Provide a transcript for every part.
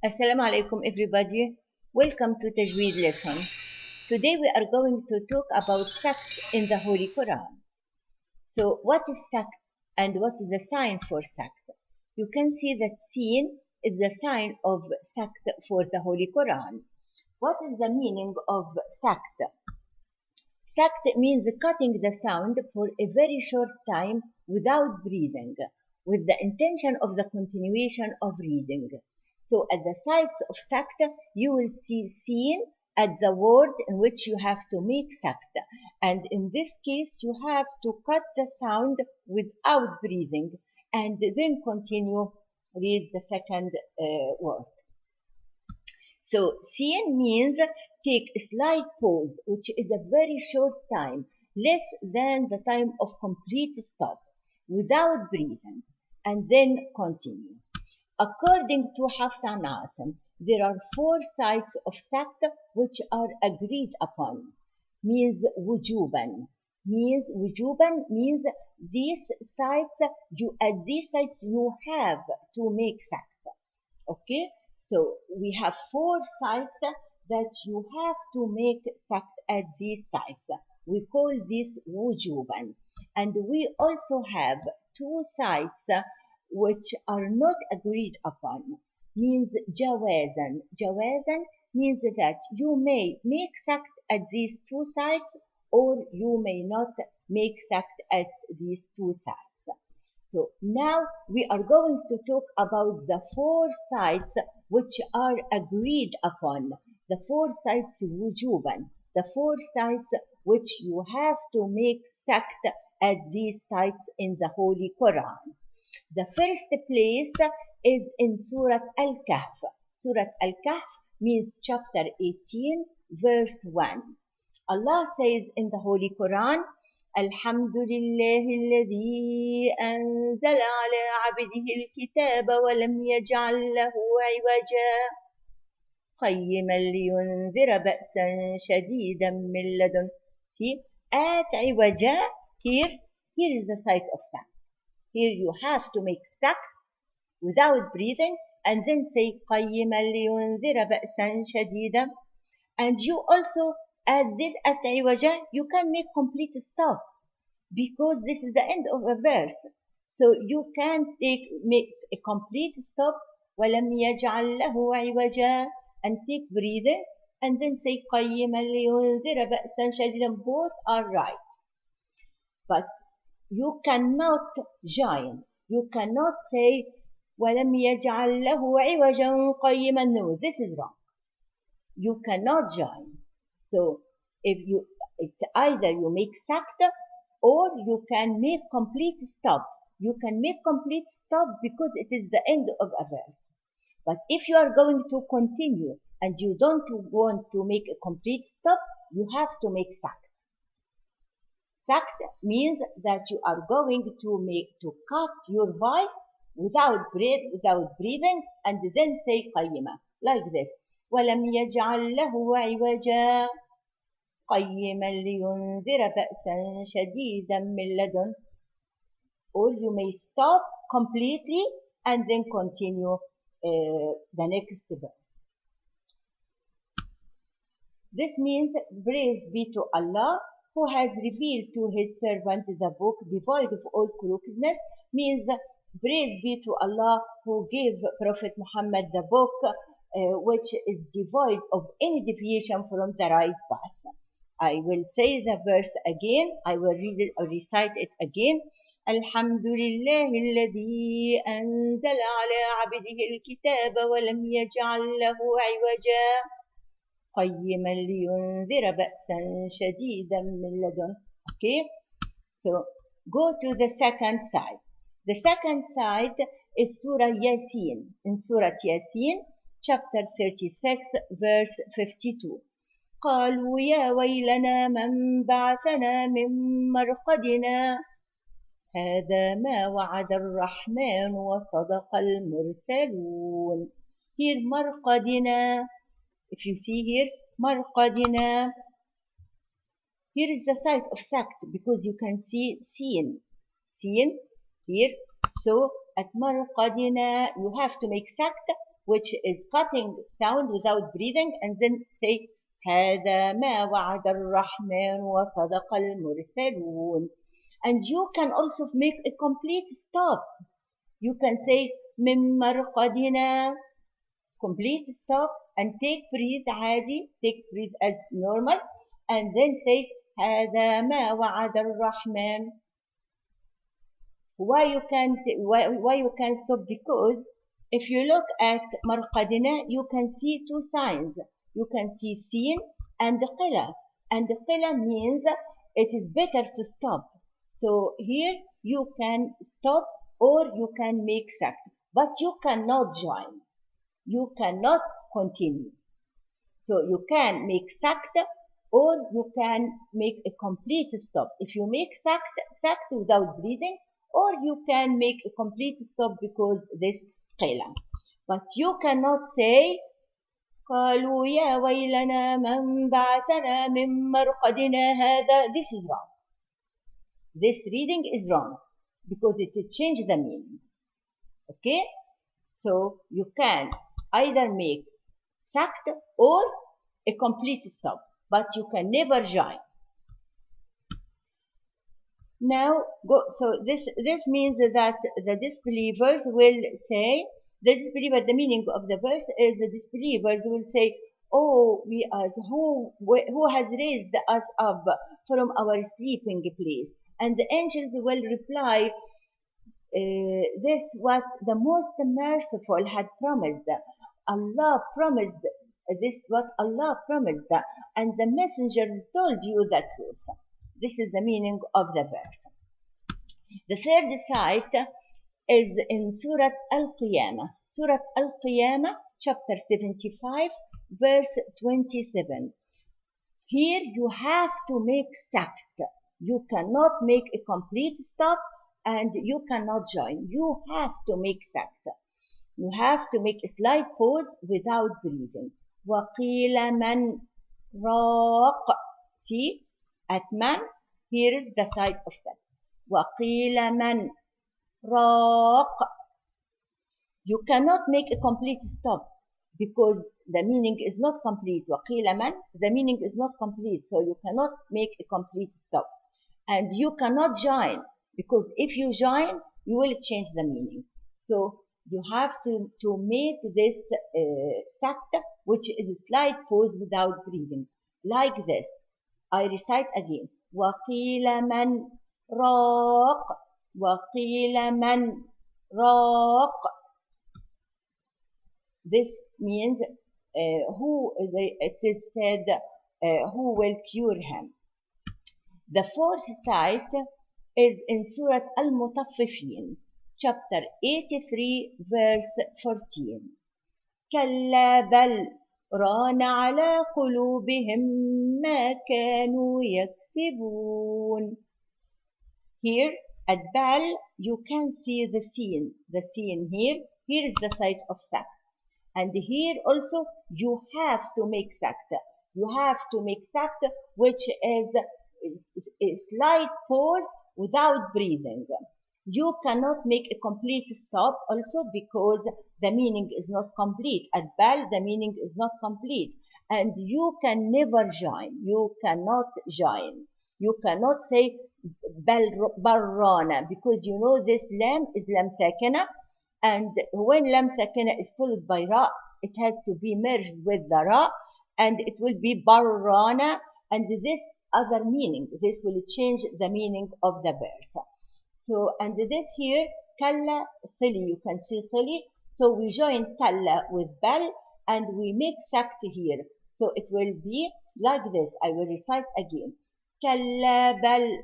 Assalamu alaikum everybody. Welcome to Tajweed lesson. Today we are going to talk about Sakt in the Holy Quran. So what is Sakt and what is the sign for Sakt? You can see that Sin is the sign of Sakt for the Holy Quran. What is the meaning of Sakt? Sakt means cutting the sound for a very short time without breathing, with the intention of the continuation of reading. So at the sides of Sakt, you will see Sin at the word in which you have to make Sakt. And in this case, you have to cut the sound without breathing and then continue read the second word. So Sin means take a slight pause, which is a very short time, less than the time of complete stop, without breathing, and then continue. According to Hafs and Asim, there are 4 sides of Sakt which are agreed upon. Means wujuban. Means these sides, at these sides you have to make Sakt. Okay? So we have 4 sides that you have to make Sakt at these sides. We call this wujuban. And we also have 2 sides which are not agreed upon, means Gawazaa. Gawazaa means that you may make Sakt at these 2 sides or you may not make Sakt at these 2 sides. So now we are going to talk about the 4 sides which are agreed upon, the 4 sides wujuban, the 4 sides which you have to make Sakt at these sides in the Holy Quran. The first place is in Surah Al-Kahf. Surah Al-Kahf means chapter 18, verse 1. Allah says in the Holy Quran, Alhamdulillahi alladhi anzala ala abdihi al-kitaba wa lam yaj'al lahu 'iwaja qayyiman liyunzira ba'san shadidan min ladun. See, at 'iwaja, here is the site of Sakt. Here you have to make Sakt without breathing and then say قَيِّمًا لِيُنذِرَ بَأْسًا شَدِيدًا. And you also at this at عِوَجَةٍ you can make complete stop because this is the end of a verse. So you can make a complete stop وَلَمْ يَجْعَلْ لَهُ عِوَجًا and take breathing and then say قَيِّمًا لِيُنذِرَ بَأْسًا شَدِيدًا. Both are right. But you cannot join. You cannot say وَلَمْ يَجْعَلْ لَهُ عِوَجًا قَيِّمًا. No, this is wrong. You cannot join. So it's either you make Sakt or you can make complete stop. You can make complete stop because it is the end of a verse. But if you are going to continue and you don't want to make a complete stop, you have to make Sakt. Sakt means that you are going to cut your voice without breathing and then say qayyima like this. وَلَمْ يَجْعَلْ لَهُ عِوَجًا قَيِّمًا لِيُنذِرَ بَأْسًا شَدِيدًا مِنْ لَدُنْ. Or you may stop completely and then continue the next verse. This means praise be to Allah who has revealed to his servant the book devoid of all crookedness, means praise be to Allah who gave Prophet Muhammad the book which is devoid of any deviation from the right path. I will say the verse again. I will read it or recite it again. Alhamdulillahi alladhi anzala ala abdihi al-kitaba wa lam yaj'al lahu 'iwaja قَيِّمًا لِيُنذِرَ بَأْسًا شَدِيدًا مِنْ لَدُنْ. Okay, so go to the second side. The second side is Surah Yasin. In Surah Yasin, chapter 36, verse 52. قَالُوا يَا وَيْلَنَا مَنْ بَعَثَنَا مِنْ مَرْقَدِنَا هَذَا مَا وَعَدَ الرَّحْمَنُ وَصَدَقَ الْمُرْسَلُونَ. Here مَرْقَدِنَا. If you see here, marqadina, here is the site of Sakt because you can see Sin here. So at marqadina, you have to make Sakt which is cutting sound without breathing, and then say هذا ما وعد الرحمن وصدق المرسلون. And you can also make a complete stop. You can say من مرقدنا, complete stop, and take breath عادي, take breath as normal, and then say هذا ما وعد الرحمن. Why you can stop? Because if you look at مرقدنا, you can see two signs. You can see sin and qila. And qila means it is better to stop. So here you can stop or you can make sakt, but you cannot join. You cannot continue. So you can make sakt or you can make a complete stop. If you make sakt without breathing, or you can make a complete stop because this qila. But you cannot say قالوا يا ويلنا من بعثنا من مرقدنا هذا. This is wrong. This reading is wrong because it changed the meaning. Okay? So you can either make sakt or a complete stop, but you can never join. Now, so this means that the disbelievers will say, the meaning of the verse is the disbelievers will say, oh, who has raised us up from our sleeping place? And the angels will reply, this what the most merciful had promised. Allah promised this, what Allah promised, and the messengers told you the truth. This is the meaning of the verse. The third site is in Surah Al-Qiyamah. Surah Al-Qiyamah, chapter 75, verse 27. Here you have to make sakt. You cannot make a complete stop and you cannot join. You have to make sakt. You have to make a slight pause without breathing. وَقِيلَ مَنْ رَاقَ. See, at man, here is the side of sakt. وَقِيلَ مَنْ رَاقَ. You cannot make a complete stop because the meaning is not complete. وَقِيلَ مَنْ, the meaning is not complete, so you cannot make a complete stop. And you cannot join, because if you join, you will change the meaning. So you have to make this sakt, which is a slight pause without breathing. Like this. I recite again. وَقِيلَ مَنْ رَاقَ. وَقِيلَ مَنْ رَاقَ. This means it is said, who will cure him. The fourth site is in Surah Al-Mutaffifin, chapter 83, verse 14. كلا بل ران على قلوبهم ما كانوا يكسبون. Here at Bal you can see the scene. The scene here. Here is the site of Sakt. And here also you have to make Sakt. You have to make Sakt, which is a slight pause without breathing. You cannot make a complete stop also because the meaning is not complete. At Bal, the meaning is not complete. And you can never join. You cannot join. You cannot say Barrana, because you know this lam is lam sakina. And when lam sakina is followed by ra, it has to be merged with the ra. And it will be Barrana. And this other meaning. This will change the meaning of the verse. So, and this here, kalla sili, you can see sili. So we join kalla with bal and we make sakt here. So it will be like this. I will recite again. Kalla bal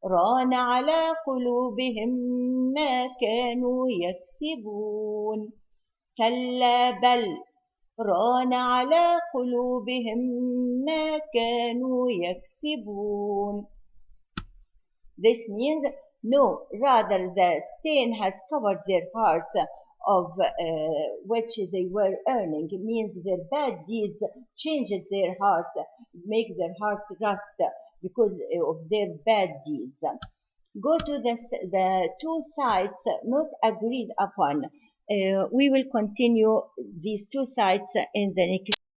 rana ala qulubihim ma kanu yaksibun. Kalla bal ران على قلوبهم ما كانوا يكسبون. This means no, rather the stain has covered their hearts of which they were earning. It means their bad deeds changed their heart, make their heart rust because of their bad deeds. Go to the two sites not agreed upon. We will continue these two sites in the next